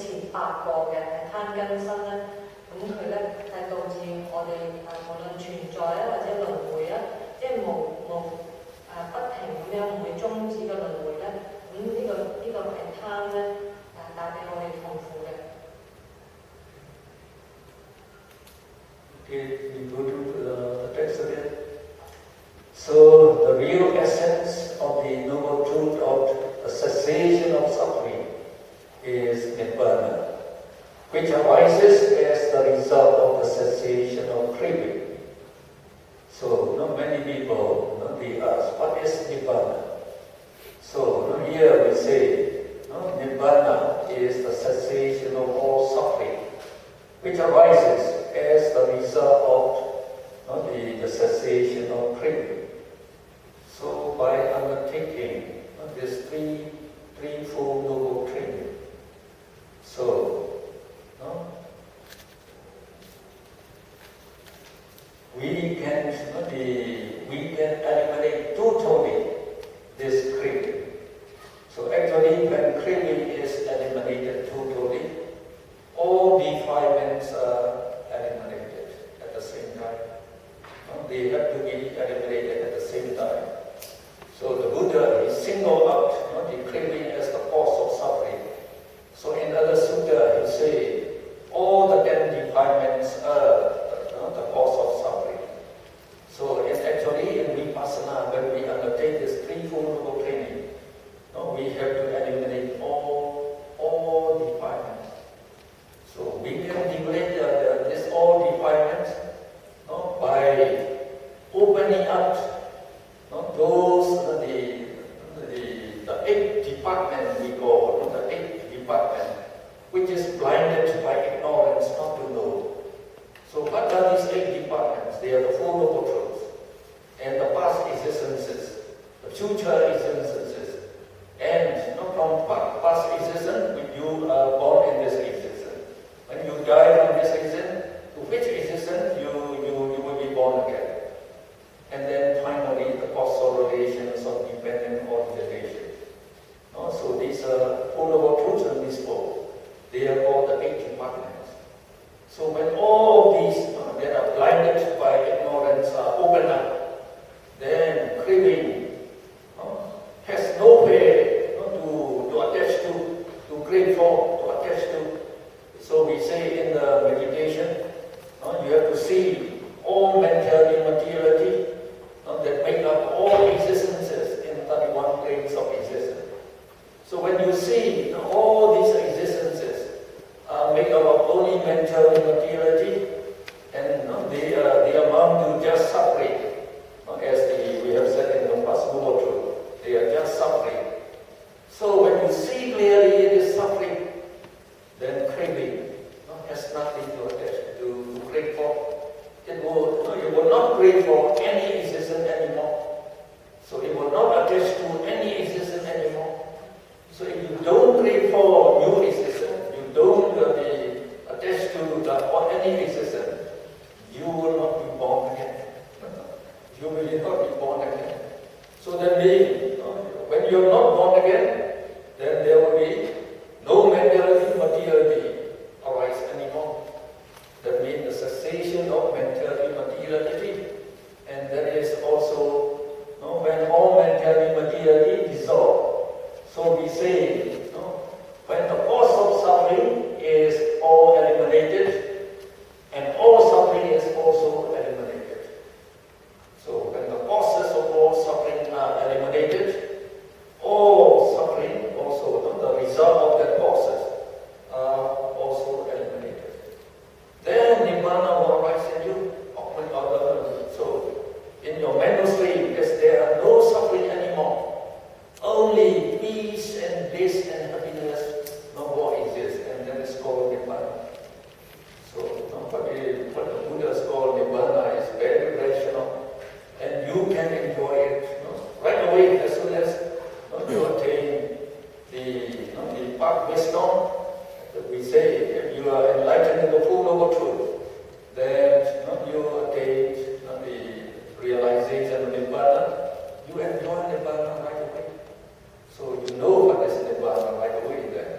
前8個嘅貪根身咧，咁佢咧係導致我哋無論存在啊或者輪迴啊，即係不停咁樣唔會終止嘅輪迴咧，咁呢個係貪咧帶俾我哋痛苦嘅。Okay, we go to the text again. So, the real essence of the noble truth of the cessation of suffering is Nibbana, which arises as the result of the cessation of craving. So, not many people they ask, what is Nibbana? So, here we say, Nibbana is the cessation of all suffering, which arises as the result of the cessation of craving. So, by undertaking this threefold noble training, so we can eliminate totally this craving. So actually, when craving is eliminated totally, all defilements are eliminated at the same time. They have to be eliminated at the same time. So the Buddha, he singled out the craving as the cause of suffering. So in other sutta, he say all the 10 defilements are the cause of suffering. So actually in Vipassana, when we undertake this threefold noble training, we have to eliminate all defilements. So we can eliminate this all defilements by opening up those the 8 departments we call the 8 department, which is blinded by ignorance not to know. So what are these 8 departments? They are the Four Noble Truths, and the past existences, the future existences, and from past existence, you are born in this existence. When you die from this existence, to which existence you will be born again. And then finally, the causal relations of dependent origination. So these are Four Noble Truths and these four. They are called the 8 departments. So when all of these that are blinded by ignorance are opened up, then craving has nowhere to attach to crave for, to attach to. So we say in the meditation, you have to see all mental immateriality that make up all existences in 31 planes of existence. So when you see all these existences make up of only mental immateriality, and they amount to just suffering, as we have said in the past Noble Truth, they are just suffering. So when you see clearly it is suffering, then craving has nothing to attach to crave for. You will not crave for any existence anymore. So it will not attach to any existence anymore. So if you don't crave for new existence, you don't attach to any existence, you will not be born again. You will not be born again. So that means, when you are not born again, then there will be no mentality, materiality arise anymore. That means the cessation of mental immateriality, and that is also when all mental immateriality dissolve. So we say, when the cause of suffering is all eliminated, and all suffering is also eliminated. So when the causes of all suffering are eliminated, all suffering also, the result of that causes are also eliminated. Then Nibbana will arise in you. So in your mental state, as there are no suffering anymore, only peace and bliss and happiness no more exist, and that is called Nibbana. So what the Buddhas call Nibbana is very rational, and you can enjoy it right away as soon as you attain the path wisdom. We say if you are enlightened in the Four Noble Truth, then you attain the realization of Nibbana. You enjoy Nibbana right away. So you know what is Nibbana right away then.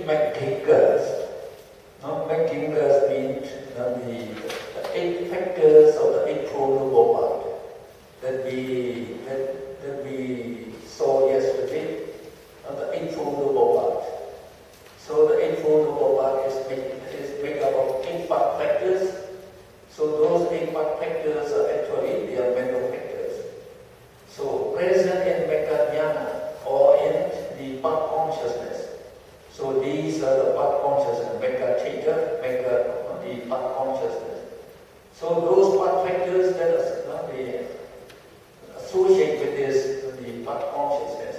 Magicas. Magicas means the 8 factors of the Eightfold Path that we saw yesterday. The Eightfold Path. So the Eightfold Path is made up of 8 path factors. So those 8 path factors are actually they are mental factors. So present in Megha or in the path consciousness. So these are the path consciousness, Megha Chitta, the path consciousness. So those path factors that are associated with this, the path consciousness.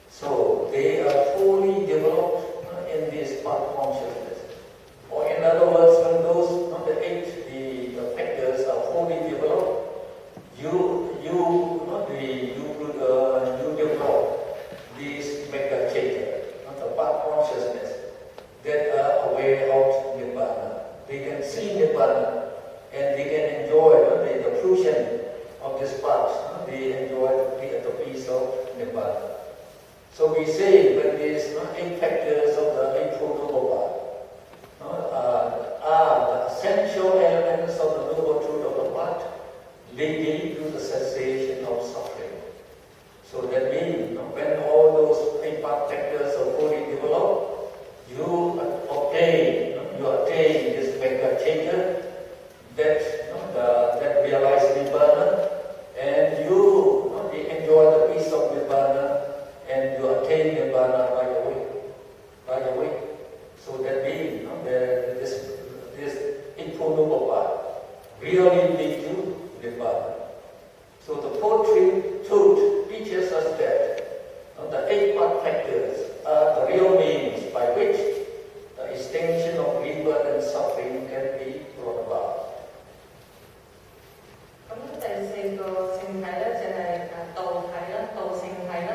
So they are fully developed in this path consciousness. Or in other words, when those the 8 the factors are fully developed, you develop these Megha Chitta, the path consciousness that are aware of Nibbana. They can see Nibbana and they can enjoy the fruition of this path. They enjoy the peace of Nibbana. So we say when these 8 factors of the Eightfold Path are the essential elements of the Noble Truth of the path, leading to the cessation of suffering. So that means when all those 8 path factors are fully developed, you attain this Megha Chitta that realize Nibbana, and you enjoy the peace of Nibbana, and you attain Nibbana right away. So that means this Eightfold Path really leads to Nibbana. So the truth teaches us that the 8 path factors are the real means by which the extinction of rebirth and suffering can be brought about. 咁第4個性體咧就係道體啦、道性體啦，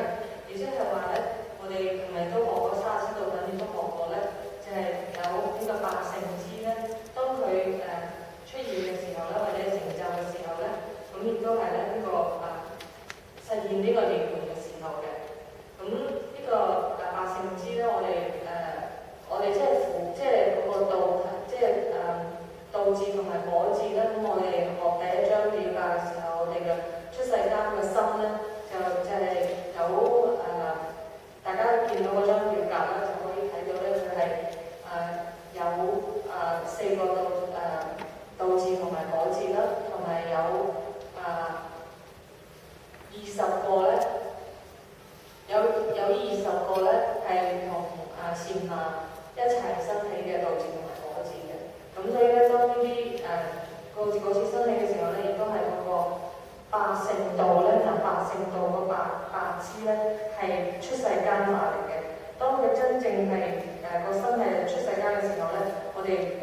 亦即係話咧，我哋琴日都學過37道品，亦都學過咧，就係有呢個八聖支咧，當佢出現嘅時候咧，或者成就嘅時候咧，咁亦都係咧呢個實現呢個涅槃嘅時候嘅。咁呢個八聖支咧，我哋即係嗰個道，即係道字同埋果字咧。咁我哋學第1章表格嘅時候，我哋嘅出世間嘅心咧，就係有大家見到嗰張表格咧，就可以睇到咧，佢係有4個道字同埋果字啦，同埋有20個咧，有20個咧係同禪那一齊生起嘅道字同埋果字嘅。咁所以咧，當呢啲果字生起嘅時候咧，亦都係嗰個八聖道咧，八聖道個八支咧係出世間法嚟嘅。當佢真正係個身係出世間嘅時候咧，我哋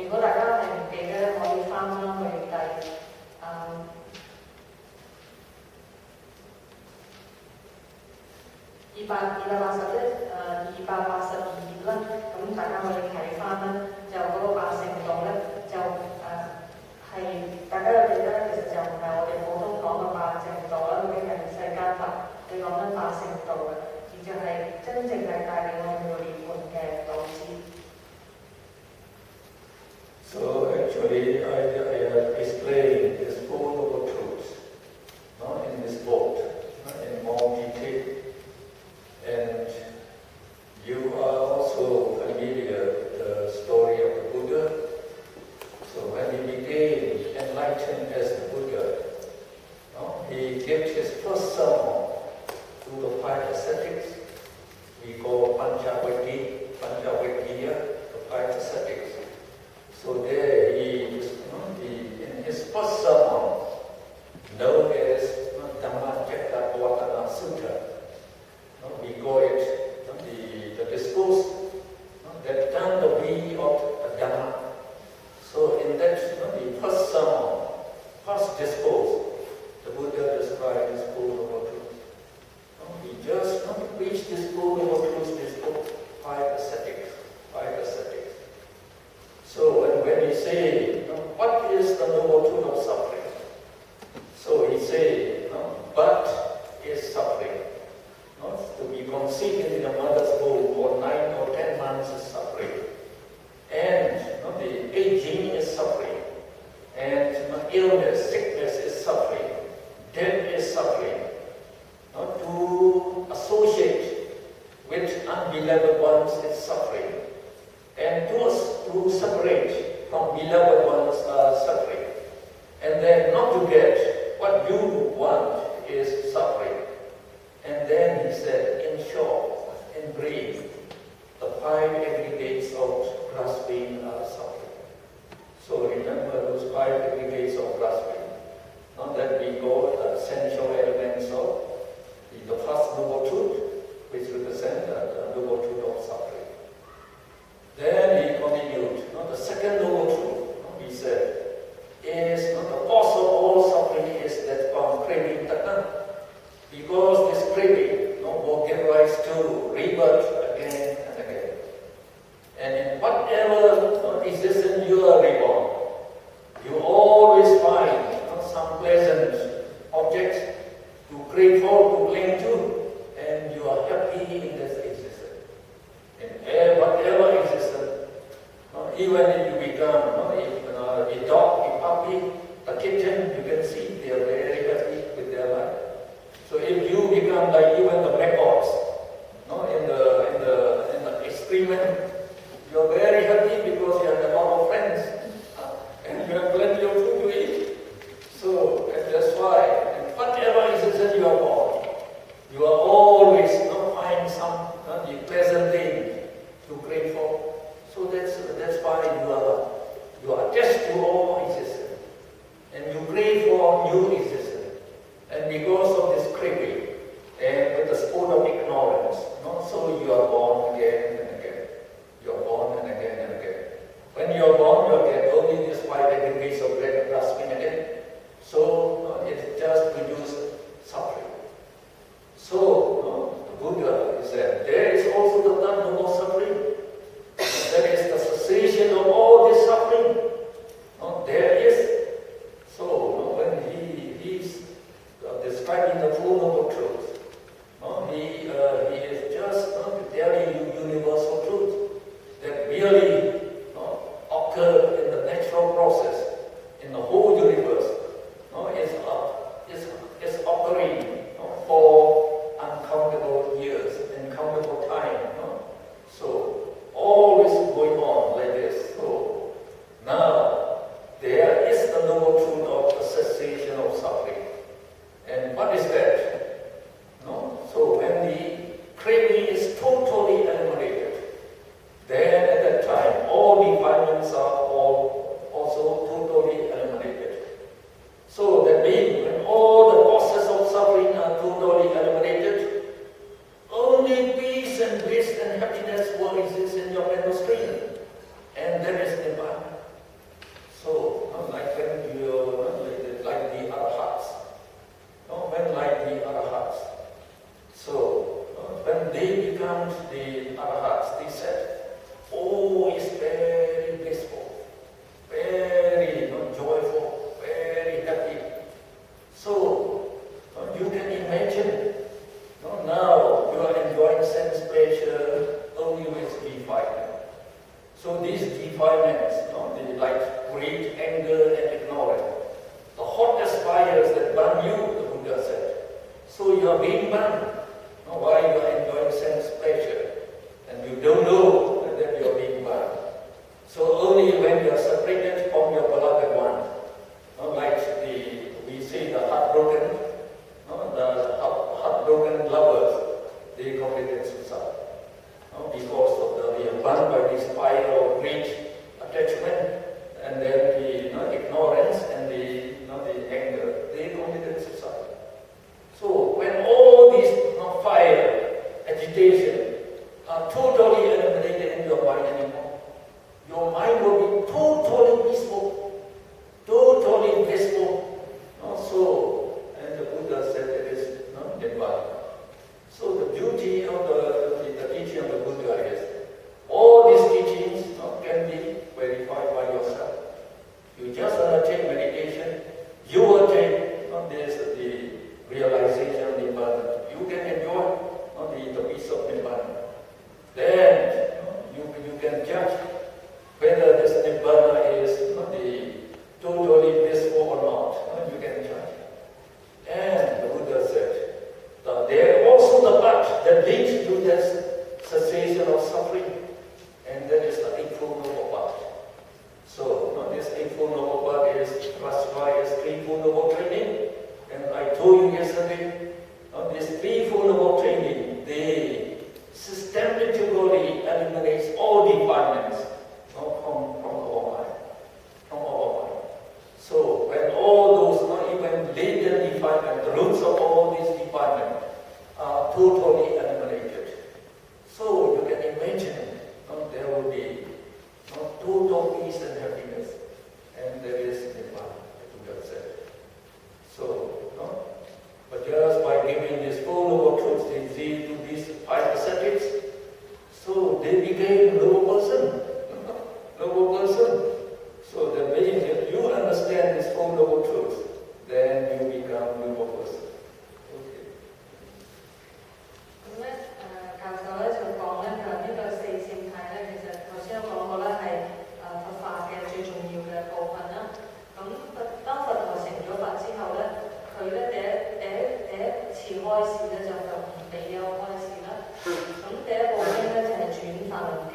如果大家係唔記得咧，可以翻去第282頁啦，咁大家可以睇翻啦，就嗰個八聖道咧，就係大家有記得，其實就唔係我哋普通講嘅八聖道啦，已經係世間法，你講緊八聖道嘅，而就係真正係帶領我哋去涅槃嘅導師。So actually, I explained this Four Noble Truths in this book in more detail. And you are also familiar with the story of the Buddha. So when he became enlightened as the Buddha, he gave his first sermon to the 5 ascetics. We call Panchavediyya, the 5 ascetics. So there in his first sermon, known as Dhammacakkappavattana Sutta, we call it the discourse that turned the wheel of Dhamma. So in that the first sermon, first discourse, the Buddha described this Four Noble Truths. He just preached this Four Noble Truths, this book, 5 ascetics. So when he say, what is the Noble Truth of suffering? So he say, but is suffering. To be conceived in the mother's womb for 9 or 10 ignorance is suffering, and the aging is suffering, and illness, sickness is suffering, death is suffering. To associate with unbeloved ones is suffering, and to separate from beloved ones are suffering, and then not to get what you want is suffering. And then he said, in short, in brief, the 5 aggregates of grasping are suffering. So remember those 5 aggregates of grasping. Now that we got the essential elements of the first noble truth, which represents the noble truth of suffering. Then he continued, the second noble truth, he said, is the cause of all suffering is that from craving tatna, because this craving will give rise to rebirth again and again. And in whatever existence you are reborn, you always find some pleasant object to crave for, to cling to, and you are happy in this existence. In whatever existence, even if you become a dog, a puppy, a kitten, you can see they are very happy with their life. So if you become like even the maggots, in the experiment, you are very happy because you have a lot of friends and you have plenty of food to eat. So that's why, in whatever existence you are born, you are always find some pleasant thing to crave for. So that's why you are attached to all existence, and you crave for new existence. And because of this craving, and with the sport of ignorance, so you are born again and again. You are born and again and again. When you are born, you get only this 5 aggregates of grasping again. So it just produces suffering. So the Buddha said, there is also the third noble suffering. That is the cessation of all this suffering. There is. So when he's describing the Four Noble Truths, he is just telling you universal truth that really occur in the natural process in the whole universe. Is occurring for uncountable years, uncountable time. So always going on like this. So now there is the noble truth of the cessation of suffering. And what is that? So when the craving is totally eliminated, then at that time all defilements are also totally eliminated. So that means when all the causes of suffering are totally eliminated, only peace and bliss and happiness will exist in your mental stream. And that is Nibbana. So like when you like the arahats. When like the arahats. So when they become the arahats, they said, oh, it's very blissful, very joyful, very happy. So you can imagine, now you are enjoying sense pleasure only with defilement. So these defilements, they like greed, anger, and ignorance. The hottest fires that burn you, the Buddha said. So you are being burned. Why you are enjoying sense pleasure, and you don't know that you are being burned. So only when you are separated from your beloved one, like we say the heartbroken, the heartbroken lovers, they committed suicide because of they are burned by this fire of greed, attachment, and then the ignorance and the anger. They committed suicide. So when all these fire, agitation are totally eliminated in your mind anymore, your mind will be totally peaceful, totally blissful. So, and the Buddha said it is Nibbana. So the beauty of the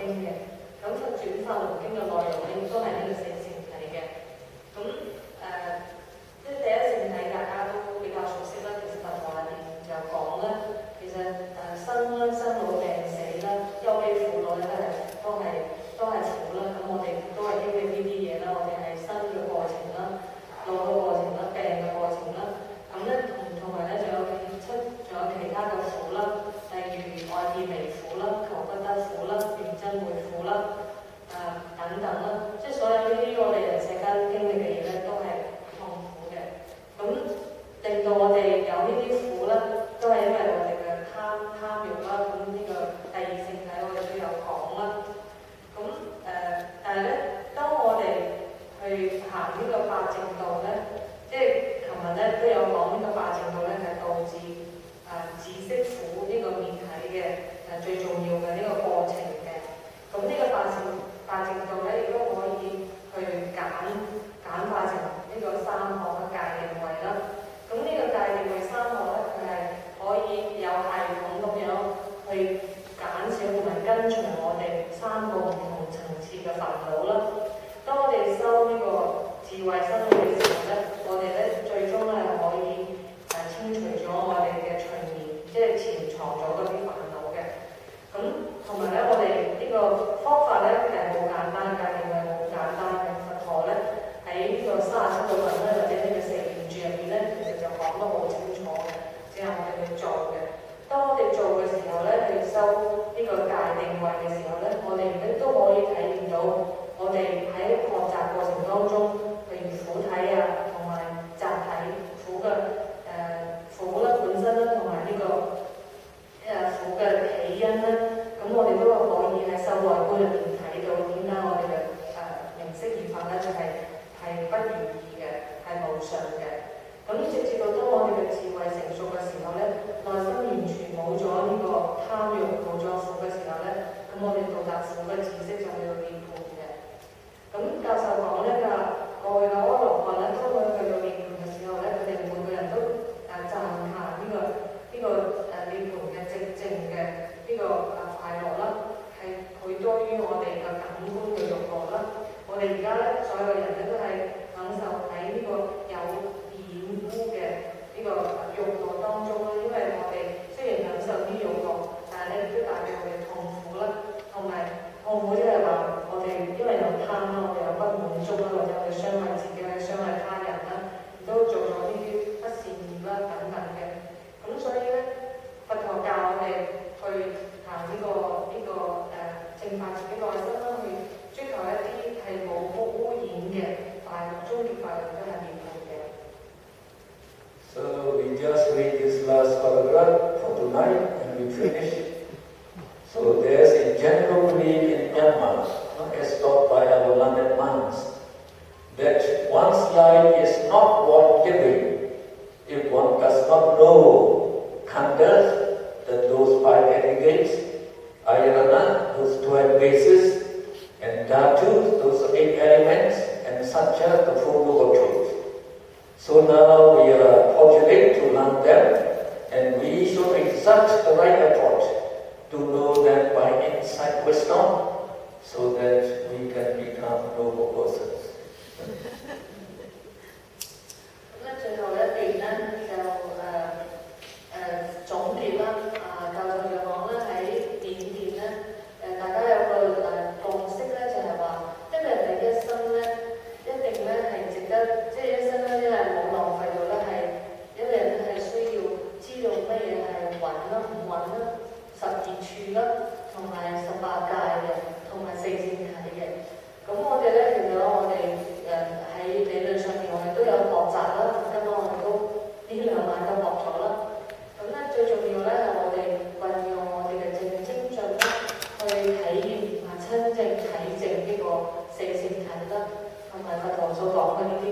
經嘅。咁佛轉法輪經嘅內容咧，亦都係呢個四聖體嘅。咁即係第一聖體大家都比較熟悉啦。其實佛陀入邊就講咧，其實生啦、生老病死啦、憂悲苦惱咧都係苦啦。咁我哋都係經歷呢啲嘢啦。我哋係生嘅過程啦、老嘅過程啦、病嘅過程啦。咁咧同埋咧仲有其他嘅苦啦，例如愛別離苦啦、求不得苦啦、緣真會苦啦。等等啦，即係所有呢啲我哋人世間經歷嘅嘢咧，都係痛苦嘅。咁令到我哋有呢啲苦咧，都係因為我哋嘅貪欲啦。咁呢個第二聖體我哋都有講啦。咁但係咧，當我哋去行呢個八正道咧，即係琴日咧都有講呢個八正道咧係導致自識苦呢個滅體嘅最重要嘅呢個過程嘅。咁呢個八正道咧，亦都可以去簡化成呢個三學嘅戒定慧啦。咁呢個戒定慧三學咧，佢係可以有系統咁樣去減少同埋跟隨我哋三個唔同層次嘅煩惱啦。當我哋修呢個智慧生起嘅時候咧，我哋咧最終咧係可以清除咗我哋嘅隨眠，即係潛藏咗嗰啲煩惱嘅。咁同埋咧，我哋呢個方法咧係好簡單，戒定慧好簡單嘅。佛陀咧喺呢個37個品咧，或者呢個四念住入邊咧，其實就講得好清楚嘅，只係我哋去做嘅。當我哋做嘅時候咧，去修呢個戒定慧嘅時候咧，我哋亦都可以體驗到我哋喺學習過程當中，譬如苦體啊，同埋集體苦嘅苦啦本身啦，同埋呢個苦嘅起因咧。咁我哋都可以喺修內觀入邊睇到點解我哋嘅名色二法咧就係不如意嘅，係無常嘅。咁直至到當我哋嘅智慧成熟嘅時候咧，內心完全冇咗呢個貪欲、冇咗苦嘅時候咧，咁我哋到達苦嘅知識就去到涅槃嘅。咁教授講咧，過去嘅阿羅漢咧，當佢去到涅槃嘅時候咧，佢哋每個人都讚歎呢個涅槃嘅寂靜嘅呢個快樂啦，係倍多於我哋嘅感官嘅欲樂啦。我哋而家咧，所有嘅人咧都係享受喺呢個有染污嘅呢個欲樂當中啦。因為我哋雖然享受啲欲樂，但係咧亦都帶俾我哋痛苦啦。同埋痛苦即係話我哋因為有貪啦，我哋有不滿足啦，或者我哋傷害自己，去傷害他人啦，亦都做咗呢啲不善業啦等等嘅。咁所以咧，佛陀教我哋去行呢個淨化自己內心啦，去追求一啲係冇污染嘅快樂，終極快樂都係涅槃嘅。So we just read this last paragraph for tonight and we finish. So there's a general belief in Myanmar, as taught by our learned monks, that one's life is not worth living if one does not know khandhas, that those 5 aggregates, ayarana, those 12 bases, and dhatu, those 8 elements, and satya, the 4 noble truths. So now we are fortunate to learn them, and we should exert the right effort to know them by insight wisdom, so that we can become noble persons. 最後一段咧就總結啦。教授就講咧喺緬甸咧，大家有個共識咧，就係話，因為人哋一生咧一定咧係值得，即係一生咧因為冇浪費到咧係，因為人係需要知道乜嘢係穩啦、唔穩啦、12處啦，同埋18戒嘅，同埋四聖體嘅。咁我哋咧，其實我哋喺理論上面我哋都有學習啦。今晚我哋都呢2晚都學咗啦。咁咧最重要咧係我哋運用我哋嘅正精進啦，去體驗親證體證呢個四聖體啦，同埋佛陀所講嘅呢啲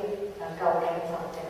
究竟法嘅。